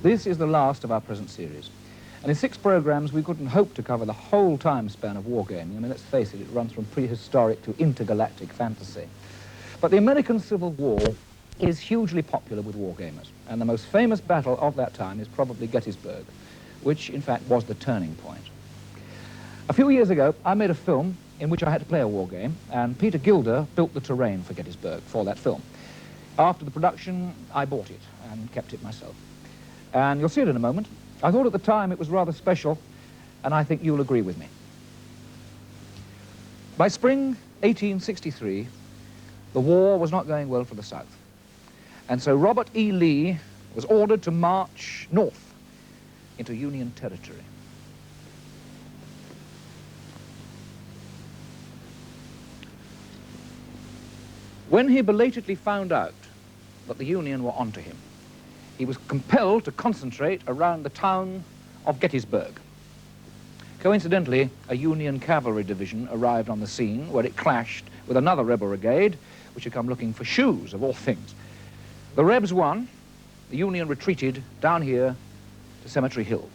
This is the last of our present series. And in 6 programs, we couldn't hope to cover the whole time span of wargaming. I mean, let's face it, it runs from prehistoric to intergalactic fantasy. But the American Civil War is hugely popular with wargamers. And the most famous battle of that time is probably Gettysburg, which, in fact, was the turning point. A few years ago, I made a film in which I had to play a war game, and Peter Gilder built the terrain for Gettysburg for that film. After the production, I bought it and kept it myself. And you'll see it in a moment. I thought at the time it was rather special, and I think you'll agree with me. By spring 1863, the war was not going well for the South. And so Robert E. Lee was ordered to march north into Union territory. When he belatedly found out that the Union were onto him, he was compelled to concentrate around the town of Gettysburg. Coincidentally, a Union cavalry division arrived on the scene where it clashed with another rebel brigade, which had come looking for shoes, of all things. The Rebs won. The Union retreated down here to Cemetery Hill.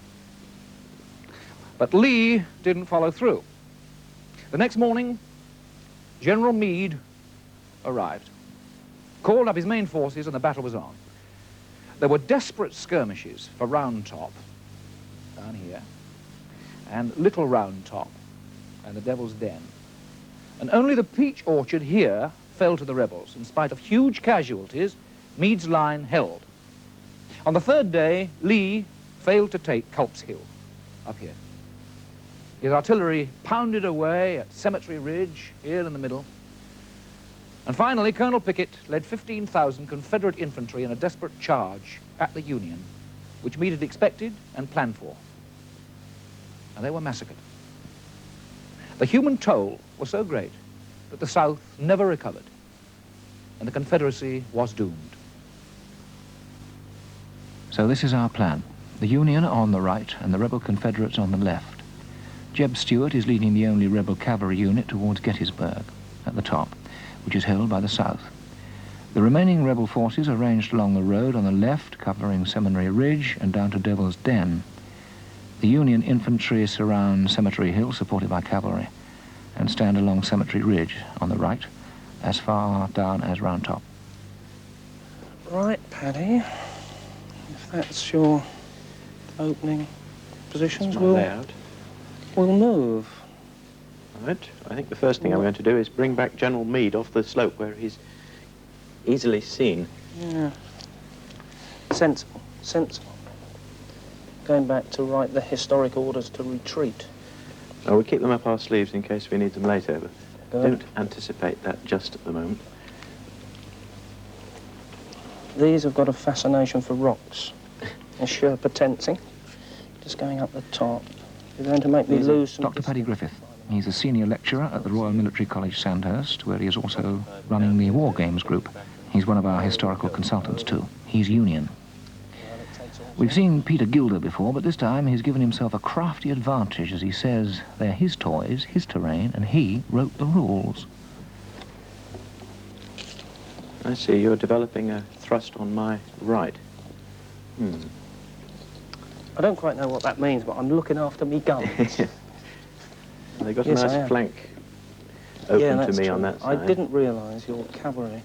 But Lee didn't follow through. The next morning, General Meade arrived, called up his main forces, and the battle was on. There were desperate skirmishes for Round Top, down here, and Little Round Top, and the Devil's Den. And only the Peach Orchard here fell to the rebels. In spite of huge casualties, Meade's line held. On the 3rd day, Lee failed to take Culp's Hill, up here. His artillery pounded away at Cemetery Ridge, here in the middle. And finally, Colonel Pickett led 15,000 Confederate infantry in a desperate charge at the Union, which Meade had expected and planned for. And they were massacred. The human toll was so great that the South never recovered, and the Confederacy was doomed. So this is our plan. The Union on the right and the rebel Confederates on the left. Jeb Stuart is leading the only rebel cavalry unit towards Gettysburg, at the top, which is held by the South. The remaining rebel forces are ranged along the road on the left, covering Seminary Ridge and down to Devil's Den. The Union infantry surround Cemetery Hill, supported by cavalry, and stand along Cemetery Ridge on the right, as far down as Round Top. Right, Paddy. If that's your opening positions, we'll move. Right. I think the first thing I'm going to do is bring back General Meade off the slope where he's easily seen. Yeah. Sensible, sensible. Going back to write the historic orders to retreat. Oh, we'll keep them up our sleeves in case we need them later, but Good. don't anticipate that just at the moment. These have got a fascination for rocks. A Sherpa tensing. Just going up the top. You're going to make me lose some... Dr. Paddy Griffith. He's a senior lecturer at the Royal Military College Sandhurst, where he is also running the War Games group. He's one of our historical consultants, too. He's Union. We've seen Peter Gilder before, but this time he's given himself a crafty advantage, as he says they're his toys, his terrain, and he wrote the rules. I see, you're developing a thrust on my right. I don't quite know what that means, but I'm looking after me guns. They've got Yes, a nice flank open to me true. on that side. I didn't realise your cavalry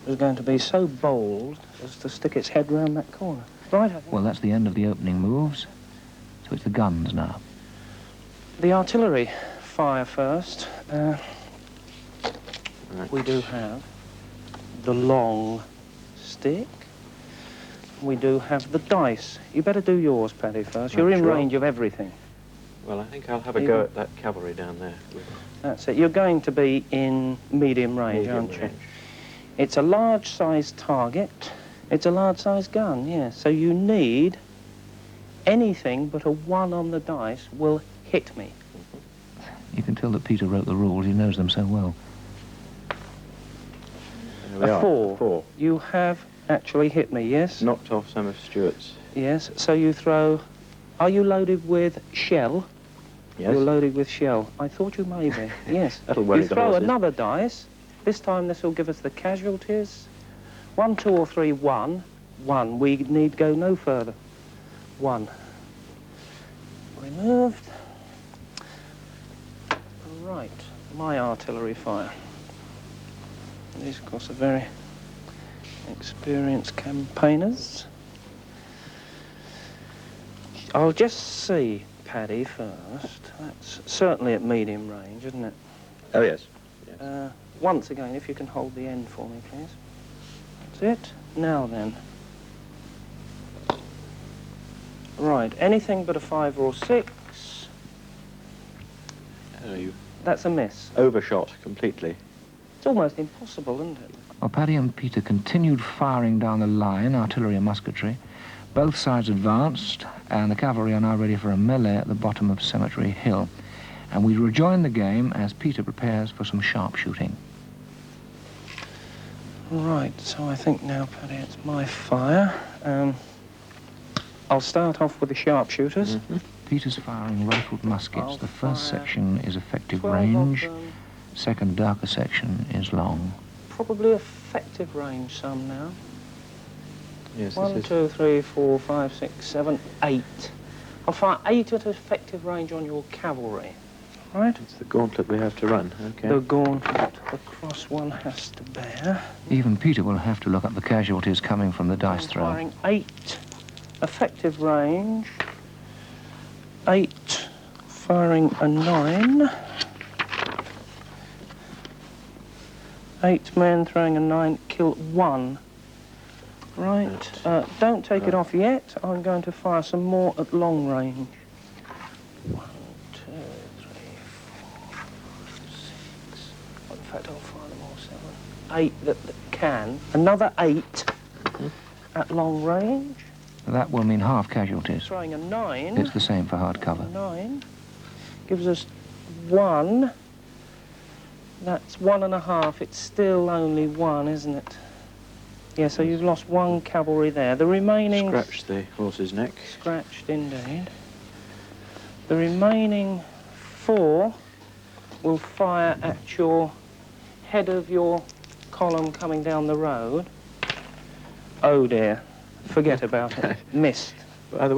was going to be so bold as to stick its head round that corner. Right, I think. Well, that's the end of the opening moves, so it's the guns now. The artillery fire first. Right. We do have the long stick. We do have the dice. You better do yours, Paddy, first. You're in range of everything. Well, I think I'll have a go at that cavalry down there. That's it. You're going to be in medium range, aren't you? It's a large-sized target. It's a large-sized gun, yes. So you need anything but a 1 on the dice will hit me. You can tell that Peter wrote the rules. He knows them so well. A 4. You have actually hit me, yes? Knocked off some of Stuart's. Yes, so you throw... Are you loaded with shell? Yes. You're loaded with shell. I thought you may be, yes. That'll worry You the throw horses. another dice. This time this will give us the casualties. 1, 2, or 3, 1. 1. We need go no further. 1. Removed. Right, my artillery fire. These, of course, are very experienced campaigners. I'll just see, Paddy, first. That's certainly at medium range, isn't it? Oh, yes. Yes. Once again, if you can hold the end for me, please. That's it. Now then. Right, anything but a 5 or 6. Oh, you That's a miss. overshot completely. It's almost impossible, isn't it? Well, Paddy and Peter continued firing down the line, artillery and musketry. Both sides advanced, and the cavalry are now ready for a melee at the bottom of Cemetery Hill. And we rejoin the game as Peter prepares for some sharpshooting. Right, so I think now, Paddy, it's my fire. I'll start off with the sharpshooters. Mm-hmm. Peter's firing rifled muskets. I'll The first fire section is effective 12 of range. them. Second, darker section is long. Probably effective range some now. Yes, 1, this is... 2, 3, 4, 5, 6, 7, 8. I'll fire 8 at effective range on your cavalry. Right? It's the gauntlet we have to run. Okay. The gauntlet, the cross one has to bear. Even Peter will have to look up the casualties coming from the dice I'm throw. firing 8 effective range. 8 firing a 9. 8 men throwing a 9, kill 1. Right, don't take it off yet. I'm going to fire some more at long range. 1, 2, 3, 4, 5, 6. In fact, I'll fire them all 7. 8 that can. Another 8 at long range. That will mean half casualties. Throwing a 9. It's the same for hard cover. 9 gives us 1. That's 1.5. It's still only 1, isn't it? Yeah, so you've lost 1 cavalry there. The remaining... Scratch the horse's neck. Scratched, indeed. The remaining 4 will fire at your head of your column coming down the road. Oh, dear. Forget about it. Missed. By the way,